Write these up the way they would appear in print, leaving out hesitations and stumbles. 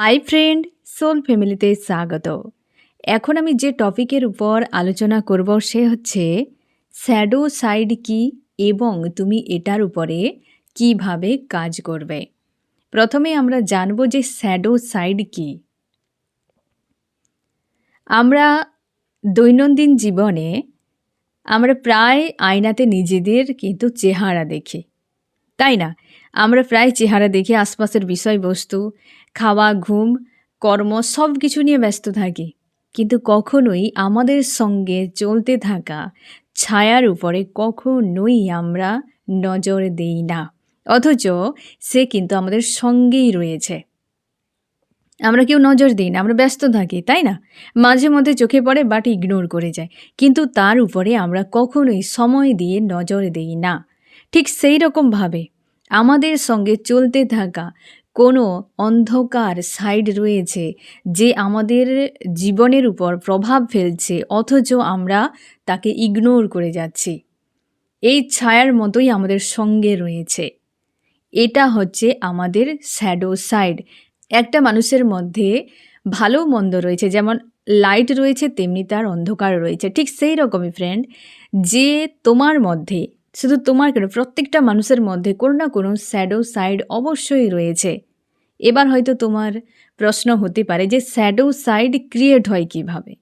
Hi friend, soul ফ্যামিলিতে স্বাগত। এখন আমি যে টপিকের উপর আলোচনা করব সে হচ্ছে শ্যাডো সাইড কি এবং তুমি এটার উপরে কিভাবে কাজ করবে। প্রথমে আমরা জানব যে শ্যাডো সাইড কি। আমরা দৈনন্দিন জীবনে আমরা প্রায় আয়নাতে নিজেদের কিন্তু চেহারা দেখি, তাই না? আমরা প্রায় চেহারা দেখে আশপাশের বিষয়বস্তু, খাওয়া, ঘুম, কর্ম সব কিছু নিয়ে ব্যস্ত থাকি। কিন্তু কখনোই আমাদের সঙ্গে চলতে থাকা ছায়ার উপরে কখনোই আমরা নজর দেই না। অথচ সে কিন্তু আমাদের সঙ্গেই রয়েছে। আমরা কেউ নজর দিই না, আমরা ব্যস্ত থাকি, তাই না? মাঝে মধ্যে চোখে পড়ে বাট ইগনোর করে যায়, কিন্তু তার উপরে আমরা কখনোই সময় দিয়ে নজর দেই না। ঠিক সেই রকমভাবে আমাদের সঙ্গে চলতে থাকা কোনো অন্ধকার সাইড রয়েছে যে আমাদের জীবনের উপর প্রভাব ফেলছে, অথচ আমরা তাকে ইগনোর করে যাচ্ছি। এই ছায়ার মতোই আমাদের সঙ্গে রয়েছে। এটা হচ্ছে আমাদের শ্যাডো সাইড। একটা মানুষের মধ্যে ভালো মন্দ রয়েছে, যেমন লাইট রয়েছে তেমনি তার অন্ধকার রয়েছে। ঠিক সেই রকমই ফ্রেন্ড, যে তোমার মধ্যে, শুধু তোমার কেন, প্রত্যেকটা মানুষের মধ্যে কোনো না কোনো শ্যাডো সাইড অবশ্যই রয়েছে। এবার হয়তো তোমার প্রশ্ন হতে পারে যে শ্যাডো সাইড ক্রিয়েট হয় কিভাবে।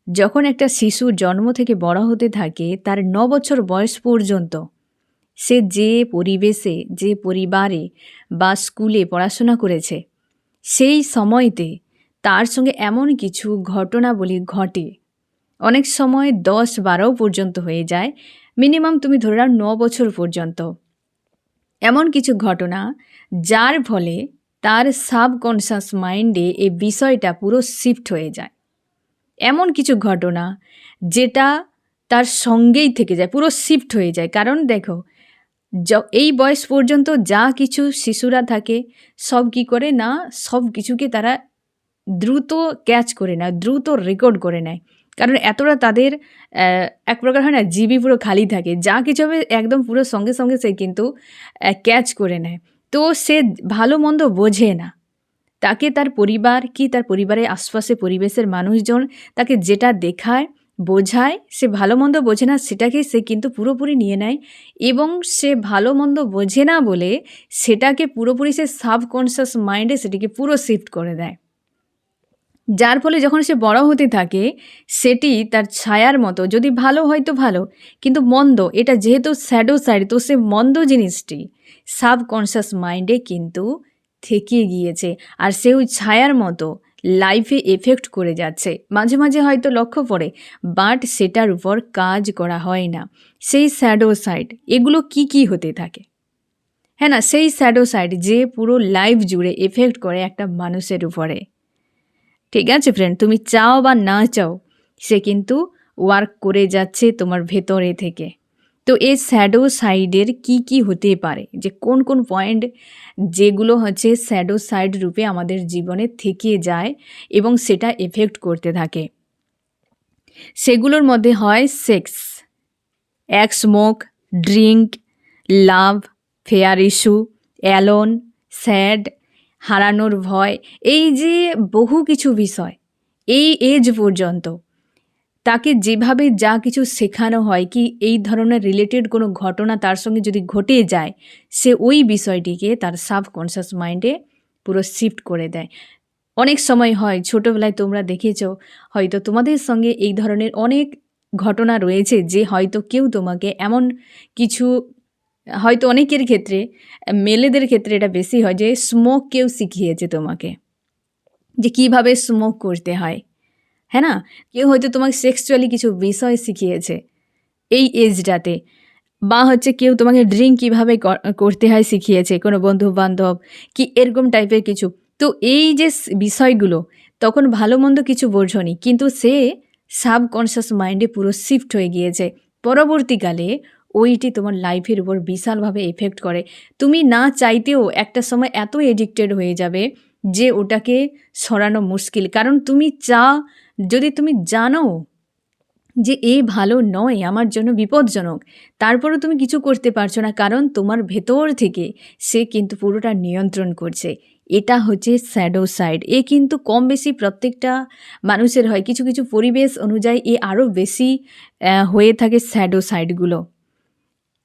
যখন একটা শিশু জন্ম থেকে বড় হতে থাকে, তার 9 বছর বয়স পর্যন্ত সে যে পরিবেশে, যে পরিবারে বা স্কুলে পড়াশোনা করেছে, সেই সময়তে তার সঙ্গে এমন কিছু ঘটনাবলী ঘটে, অনেক সময় 10-12 পর্যন্ত হয়ে যায়, মিনিমাম তুমি ধরে নাও 9 বছর পর্যন্ত। এমন কিছু ঘটনা যার ফলে তার সাবকনশাস মাইন্ডে এই বিষয়টা পুরো শিফট হয়ে যায়। এমন কিছু ঘটনা যেটা তার সঙ্গেই থেকে যায়, পুরো শিফট হয়ে যায়। কারণ দেখো, এই বয়স পর্যন্ত যা কিছু শিশুরা থাকে সব কি করে না, সব কিছুকে তারা দ্রুত ক্যাচ করে নেয়, দ্রুত রেকর্ড করে নেয়। কারণ এতটা তাদের এক প্রকার হয় না, জিবি পুরো খালি থাকে, যা কিছু হবে একদম পুরো সঙ্গে সঙ্গে সে কিন্তু ক্যাচ করে নেয়। তো সে ভালো মন্দ বোঝে না। তাকে তার পরিবার কি তার পরিবারের আশপাশে পরিবেশের মানুষজন তাকে যেটা দেখায়, বোঝায়, সে ভালো মন্দ বোঝে না, সেটাকে সে কিন্তু পুরোপুরি নিয়ে নেয়। এবং সে ভালো মন্দ বোঝে না বলে সেটাকে পুরোপুরি সে সাবকনশাস মাইন্ডে সেটিকে পুরো শিফট করে দেয়। যার ফলে যখন সে বড় হতে থাকে, সেটি তার ছায়ার মতো, যদি ভালো হয় তো ভালো, কিন্তু মন্দ, এটা যেহেতু শ্যাডো সাইড, তো সে মন্দ জিনিসটি সাবকনশাস মাইন্ডে কিন্তু থেকে গিয়েছে, আর সে ওই ছায়ার মতো লাইফে এফেক্ট করে যাচ্ছে। মাঝে মাঝে হয়তো লক্ষ্য পড়ে, বাট সেটার উপর কাজ করা হয় না। সেই শ্যাডো সাইড এগুলো কি কি হতে থাকে, হ্যাঁ না, সেই শ্যাডো সাইড যে পুরো লাইফ জুড়ে এফেক্ট করে একটা মানুষের উপরে। ঠিক আছে ফ্রেন্ড, তুমি চাও বা না চাও, সে কিন্তু ওয়ার্ক করে যাচ্ছে তোমার ভেতরে থেকে। তো এই শ্যাডো সাইডের কি কি হতে পারে, যে কোন কোন পয়েন্ট যেগুলো হচ্ছে শ্যাডো সাইড রূপে আমাদের জীবনে থেকে যায় এবং সেটা এফেক্ট করতে থাকে, সেগুলোর মধ্যে হয় সেক্স, স্মোক, ড্রিঙ্ক, লাভ, ফেয়ার ইস্যু, অ্যালোন, স্যাড, হারানোর ভয়। এই যে বহু কিছু বিষয়, এই এজ পর্যন্ত তাকে যেভাবে যা কিছু শেখানো হয়, কি এই ধরনের রিলেটেড কোনো ঘটনা তার সঙ্গে যদি ঘটে যায়, সে ওই বিষয়টিকে তার সাবকনশাস মাইন্ডে পুরো শিফট করে দেয়। অনেক সময় হয়, ছোটোবেলায় তোমরা দেখেছ, হয়তো তোমাদের সঙ্গে এই ধরনের অনেক ঘটনা রয়েছে যে হয়তো কেউ তোমাকে এমন কিছু, হয়তো অনেকের ক্ষেত্রে, মেলেদের ক্ষেত্রে এটা বেশি হয়, যে স্মোক কেউ শিখিয়েছে তোমাকে, যে কিভাবে স্মোক করতে হয়, হ্যাঁ না? কেউ হয়তো তোমাকে সেক্সুয়ালি কিছু বিষয় শিখিয়েছে এই এজটাতে, বা হচ্ছে কেউ তোমাকে ড্রিঙ্ক কীভাবে করতে হয় শিখিয়েছে, কোনো বন্ধু বান্ধব কি এরকম টাইপের কিছু। তো এই যে বিষয়গুলো তখন ভালো মন্দ কিছু বোঝনি, কিন্তু সে সাবকনশাস মাইন্ডে পুরো শিফট হয়ে গিয়েছে। পরবর্তীকালে ওইটি তোমার লাইফের উপর বিশালভাবে এফেক্ট করে। তুমি না চাইতেও একটা সময় এত এডিক্টেড হয়ে যাবে যে ওটাকে সরানো মুশকিল। কারণ তুমি যদি তুমি জানো যে এ ভালো নয়, আমার জন্য বিপজ্জনক, তারপরেও তুমি কিছু করতে পারছো না, কারণ তোমার ভেতর থেকে সে কিন্তু পুরোটা নিয়ন্ত্রণ করছে। এটা হচ্ছে শ্যাডো সাইড। এ কিন্তু কম বেশি প্রত্যেকটা মানুষের হয়। কিছু, কিছু পরিবেশ অনুযায়ী এ আরও বেশি হয়ে থাকে শ্যাডো সাইডগুলো।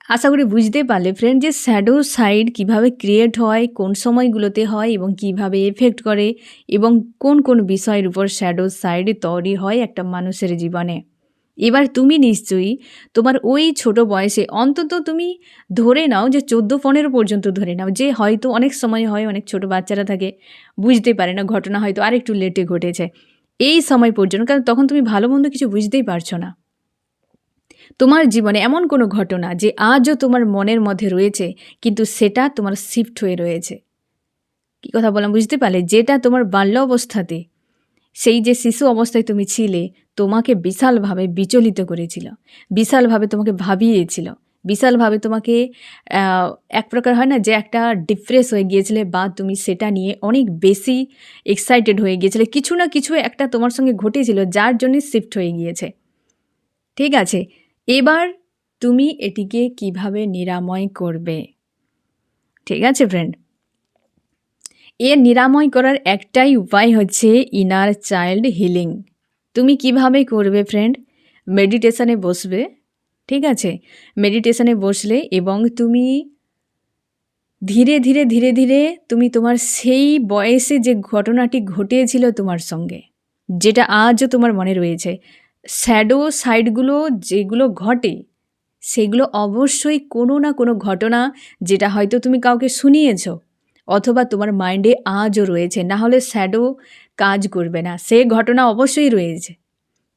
আশা করি বুঝতে পারলে ফ্রেন্ড যে শ্যাডো সাইড কিভাবে ক্রিয়েট হয়, কোন সময়গুলোতে হয় এবং কিভাবে এফেক্ট করে এবং কোন, কোন বিষয়ের উপর শ্যাডো সাইড তৈরি হয় একটা মানুষের জীবনে। এবার তুমি নিশ্চয়ই তোমার ওই ছোট বয়সে অন্তত তুমি ধরে নাও যে 14-15 পর্যন্ত ধরে নাও, যে হয়তো অনেক সময় হয় অনেক ছোট বাচ্চারা থাকে বুঝতে পারে না, ঘটনা হয়তো আরেকটু লেটে ঘটেছে। এই সময় পর্যন্ত, কারণ তখন তুমি ভালো মন্দ কিছু বুঝতেই পারছো না। তোমার জীবনে এমন কোনো ঘটনা যে আজও তোমার মনের মধ্যে রয়েছে, কিন্তু সেটা তোমার শিফট হয়ে রয়েছে। কী কথা বললাম বুঝতে পারলে? যেটা তোমার বাল্য অবস্থাতে, সেই যে শিশু অবস্থায় তুমি ছিলে, তোমাকে বিশালভাবে বিচলিত করেছিল, বিশালভাবে তোমাকে ভাবিয়েছিল, বিশালভাবে তোমাকে এক প্রকার হয় না যে একটা ডিপ্রেস হয়ে গিয়েছিলে, বা তুমি সেটা নিয়ে অনেক বেশি এক্সাইটেড হয়ে গিয়েছিলে, কিছু না কিছু একটা তোমার সঙ্গে ঘটেছিল যার জন্যে শিফট হয়ে গিয়েছে। ঠিক আছে, এবার তুমি এটিকে কিভাবে নিরাময় করবে? ঠিক আছে ফ্রেন্ড, এর নিরাময় করার একটাই উপায় হচ্ছে ইনার চাইল্ড হিলিং। তুমি কিভাবে করবে ফ্রেন্ড? মেডিটেশানে বসবে, ঠিক আছে? মেডিটেশানে বসলে এবং তুমি ধীরে ধীরে ধীরে ধীরে তুমি তোমার সেই বয়সে যে ঘটনাটি ঘটেছিল তোমার সঙ্গে, যেটা আজও তোমার মনে রয়েছে, শ্যাডো সাইডগুলো যেগুলো ঘটে সেগুলো অবশ্যই কোনো না কোনো ঘটনা, যেটা হয়তো তুমি কাউকে শুনিয়েছ অথবা তোমার মাইন্ডে আজও রয়েছে, না হলে শ্যাডো কাজ করবে না। সে ঘটনা অবশ্যই রয়েছে।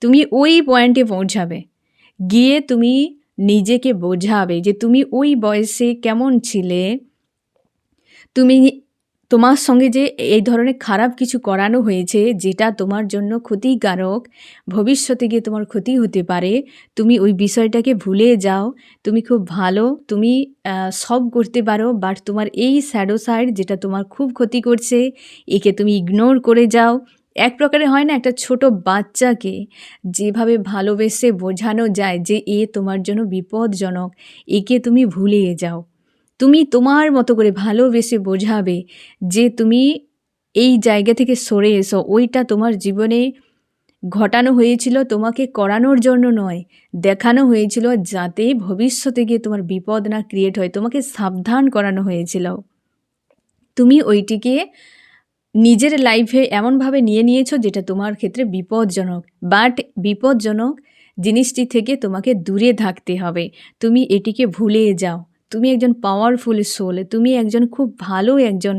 তুমি ওই পয়েন্টে পৌঁছাবে, গিয়ে তুমি নিজেকে বোঝাবে যে তুমি ওই বয়সে কেমন ছিলে, তুমি তোমার সঙ্গে যে এই ধরনের খারাপ কিছু করানো হয়েছে যেটা তোমার জন্য ক্ষতিকারক, ভবিষ্যতে গিয়ে তোমার ক্ষতি হতে পারে, তুমি ওই বিষয়টাকে ভুলে যাও। তুমি খুব ভালো, তুমি সব করতে পারো, বাট তোমার এই শ্যাডো সাইড যেটা তোমার খুব ক্ষতি করছে, একে তুমি ইগনোর করে যাও। এক প্রকারে হয় না, একটা ছোট বাচ্চাকে যেভাবে ভালোবেসে বোঝানো যায় যে এ তোমার জন্য বিপজ্জনক, একে তুমি ভুলিয়ে যাও। তুমি তোমার মতো করে ভালোবেসে বোঝাবে যে তুমি এই জায়গা থেকে সরে এসো, ওইটা তোমার জীবনে ঘটানো হয়েছিল তোমাকে করানোর জন্য নয়, দেখানো হয়েছিল যাতে ভবিষ্যতে গিয়ে তোমার বিপদ না ক্রিয়েট হয়, তোমাকে সাবধান করানো হয়েছিল। তুমি ওইটিকে নিজের লাইফে এমনভাবে নিয়ে নিয়েছো যেটা তোমার ক্ষেত্রে বিপজ্জনক, বাট বিপজ্জনক জিনিসটি থেকে তোমাকে দূরে থাকতে হবে। তুমি এটিকে ভুলে যাও। তুমি একজন পাওয়ারফুল সোল, তুমি একজন খুব ভালো একজন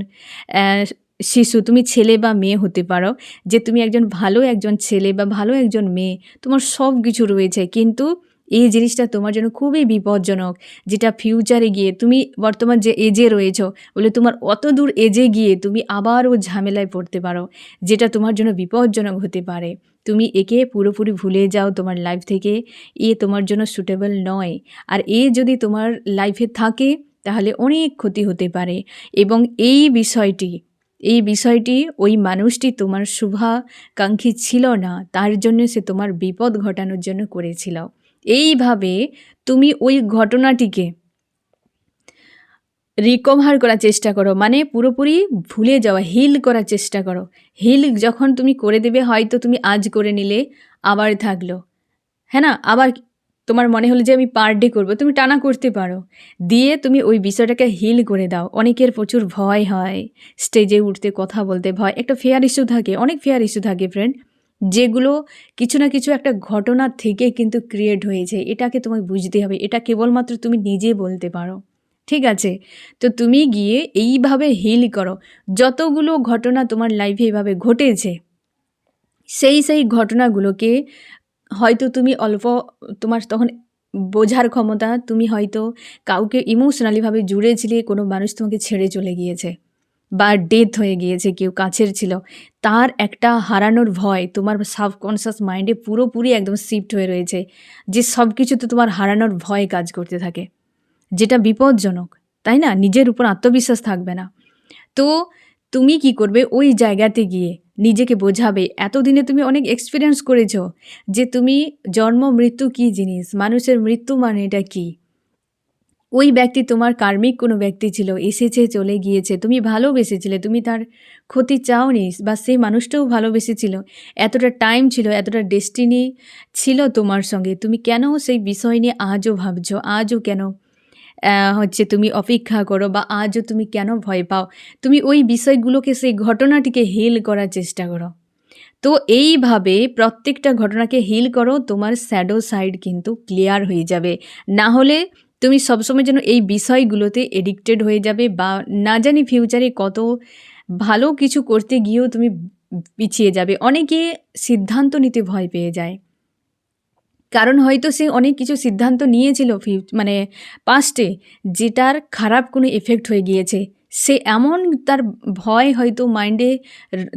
শিশু, তুমি ছেলে বা মেয়ে হতে পারো, যে তুমি একজন ভালো একজন ছেলে বা ভালো একজন মেয়ে, তোমার সব কিছু রয়েছে, কিন্তু এই জিনিসটা তোমার জন্য খুবই বিপজ্জনক, যেটা ফিউচারে গিয়ে তুমি বর্তমান যে এজে রয়েছো বলে তোমার অত দূর এজে গিয়ে তুমি আবারও ঝামেলায় পড়তে পারো, যেটা তোমার জন্য বিপজ্জনক হতে পারে। তুমি একে পুরোপুরি ভুলে যাও তোমার লাইফ থেকে, এ তোমার জন্য সুটেবল নয়। আর এ যদি তোমার লাইফে থাকে তাহলে অনেক ক্ষতি হতে পারে, এবং এই বিষয়টি ওই মানুষটি তোমার শুভাকাঙ্ক্ষী ছিল না, তার জন্য সে তোমার বিপদ ঘটানোর জন্য করেছিল। এইভাবে তুমি ওই ঘটনাটিকে রিকভার করার চেষ্টা করো, মানে পুরোপুরি ভুলে যাওয়া, হিল করার চেষ্টা করো। হিল যখন তুমি করে দেবে, হয়তো তুমি আজ করে নিলে, আবার থাকলো, হ্যাঁ না, আবার তোমার মনে হলো যে আমি পার ডে করবো, তুমি টানা করতে পারো, দিয়ে তুমি ওই বিষয়টাকে হিল করে দাও। অনেকের প্রচুর ভয় হয়, স্টেজে উঠতে, কথা বলতে ভয়, একটা ফেয়ার ইস্যু থাকে, অনেক ফেয়ার ইস্যু থাকে ফ্রেন্ড, যেগুলো কিছু না কিছু একটা ঘটনা থেকে কিন্তু ক্রিয়েট হয়েছে। এটাকে তোমায় বুঝতে হবে, এটা কেবলমাত্র তুমি নিজে বলতে পারো, ঠিক আছে? তো তুমি গিয়ে এইভাবে হিল করো। যতগুলো ঘটনা তোমার লাইফে এভাবে ঘটেছে, সেই ঘটনাগুলোকে হয়তো তুমি অল্প, তোমার তখন বোঝার ক্ষমতা, তুমি হয়তো কাউকে ইমোশনালিভাবে জুড়েছিলে, কোনো মানুষ তোমাকে ছেড়ে চলে গিয়েছে বা ডেথ হয়ে গিয়েছে, কেউ কাছের ছিল, তার একটা হারানোর ভয় তোমার সাবকনশিয়াস মাইন্ডে পুরোপুরি একদম শিফট হয়ে রয়েছে, যে সব কিছুতে তোমার হারানোর ভয় কাজ করতে থাকে, যেটা বিপজ্জনক, তাই না? নিজের উপর আত্মবিশ্বাস থাকবে না। তো তুমি কি করবে, ওই জায়গাতে গিয়ে নিজেকে বোঝাবে, এতদিনে তুমি অনেক এক্সপিরিয়েন্স করেছো যে তুমি জন্ম মৃত্যু কী জিনিস, মানুষের মৃত্যু মানে এটা কী, ওই ব্যক্তি তোমার কার্মিক কোনো ব্যক্তি ছিল, এসেছে চলে গিয়েছে। তুমি ভালোবেসেছিলে, তুমি তার ক্ষতি চাওনি বা সেই মানুষটাও ভালোবেসেছিল। এতটা টাইম ছিল, এতটা ডেস্টিনি ছিল তোমার সঙ্গে। তুমি কেন সেই বিষয় নিয়ে আজও ভাবছো? আজও কেন হচ্ছে তুমি অপেক্ষা করো বা আজও তুমি কেন ভয় পাও? তুমি ওই বিষয়গুলোকে, সেই ঘটনাটিকে হিল করার চেষ্টা করো। তো এইভাবে প্রত্যেকটা ঘটনাকে হিল করো, তোমার শ্যাডো সাইড কিন্তু ক্লিয়ার হয়ে যাবে। না হলে তুমি সবসময় যেন এই বিষয়গুলোতে এডিক্টেড হয়ে যাবে বা না জানি ফিউচারে কত ভালো কিছু করতে গিয়েও তুমি পিছিয়ে যাবে। অনেকে সিদ্ধান্ত নিতে ভয় পেয়ে যায়। কারণ হয়তো সে অনেক কিছু সিদ্ধান্ত নিয়েছিল মানে পাস্টে, যেটার খারাপ কোনো এফেক্ট হয়ে গিয়েছে। সে এমন তার ভয় হয়তো মাইন্ডে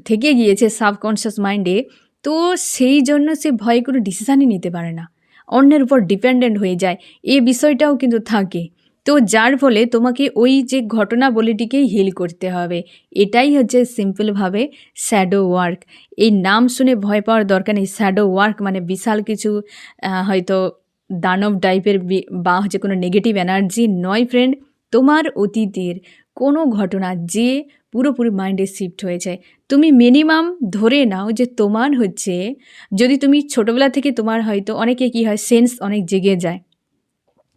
থেকে গিয়েছে, সাবকনশিয়াস মাইন্ডে। তো সেই জন্য সে ভয়ে কোনো ডিসিশানই নিতে পারে না, অন্যের উপর ডিপেন্ডেন্ট হয়ে যায়। এই বিষয়টাও কিন্তু থাকে। তো যার ফলে তোমাকে ওই যে ঘটনাবলীটিকেই হিল করতে হবে। এটাই হচ্ছে সিম্পলভাবে শ্যাডো ওয়ার্ক। এই নাম শুনে ভয় পাওয়ার দরকার নেই। শ্যাডো ওয়ার্ক মানে বিশাল কিছু হয়তো দানব টাইপের বা হচ্ছে কোনো নেগেটিভ এনার্জি নয় ফ্রেন্ড। তোমার অতীতের কোনো ঘটনা যে পুরোপুরি মাইন্ডে শিফট হয়েছে, তুমি মিনিমাম ধরে নাও যে তোমার হচ্ছে, যদি তুমি ছোটোবেলা থেকে তোমার হয়তো অনেকে কী হয়, সেন্স অনেক জেগে যায়,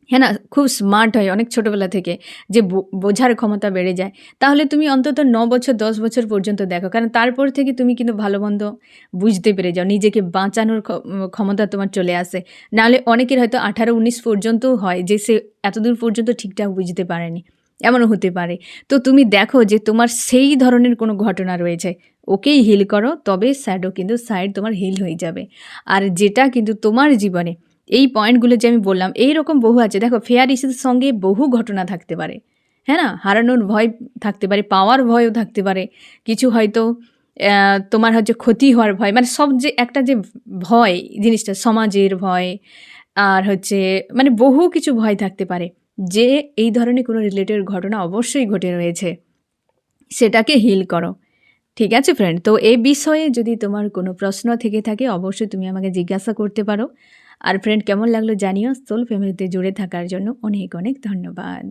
হ্যাঁ না, খুব স্মার্ট হয় অনেক ছোটোবেলা থেকে, যে বোঝার ক্ষমতা বেড়ে যায়। তাহলে তুমি অন্তত 9 বছর 10 বছর পর্যন্ত দেখো, কারণ তারপর থেকে তুমি কিন্তু ভালো মন্দ বুঝতে পেরে যাও, নিজেকে বাঁচানোর ক্ষমতা তোমার চলে আসে। নাহলে অনেকের হয়তো 18-19 পর্যন্তও হয় যে সে এতদূর পর্যন্ত ঠিকঠাক বুঝতে পারেনি, এমনও হতে পারে। তো তুমি দেখো যে তোমার সেই ধরনের কোনো ঘটনা রয়েছে, ওকেই হিল করো, তবে শ্যাডো কিন্তু সাইড তোমার হিল হয়ে যাবে। আর যেটা কিন্তু তোমার জীবনে এই পয়েন্টগুলো যে আমি বললাম, এইরকম বহু আছে। দেখো, ফেয়ার ইস্যুর সঙ্গে বহু ঘটনা থাকতে পারে, হ্যাঁ না? হারানোর ভয় থাকতে পারে, পাওয়ার ভয়ও থাকতে পারে, কিছু হয়তো তোমার হচ্ছে ক্ষতি হওয়ার ভয়, মানে সব যে একটা যে ভয় জিনিসটা, সমাজের ভয়, আর হচ্ছে মানে বহু কিছু ভয় থাকতে পারে, যে এই ধরনের কোনো রিলেটেড ঘটনা অবশ্যই ঘটে রয়েছে, সেটাকে হিল করো। ঠিক আছে ফ্রেন্ড? তো এই বিষয়ে যদি তোমার কোনো প্রশ্ন থেকে থাকে, অবশ্যই তুমি আমাকে জিজ্ঞাসা করতে পারো। আর ফ্রেন্ড, কেমন লাগলো জানিও। সোল ফ্যামিলিতে জুড়ে থাকার জন্য অনেক অনেক ধন্যবাদ।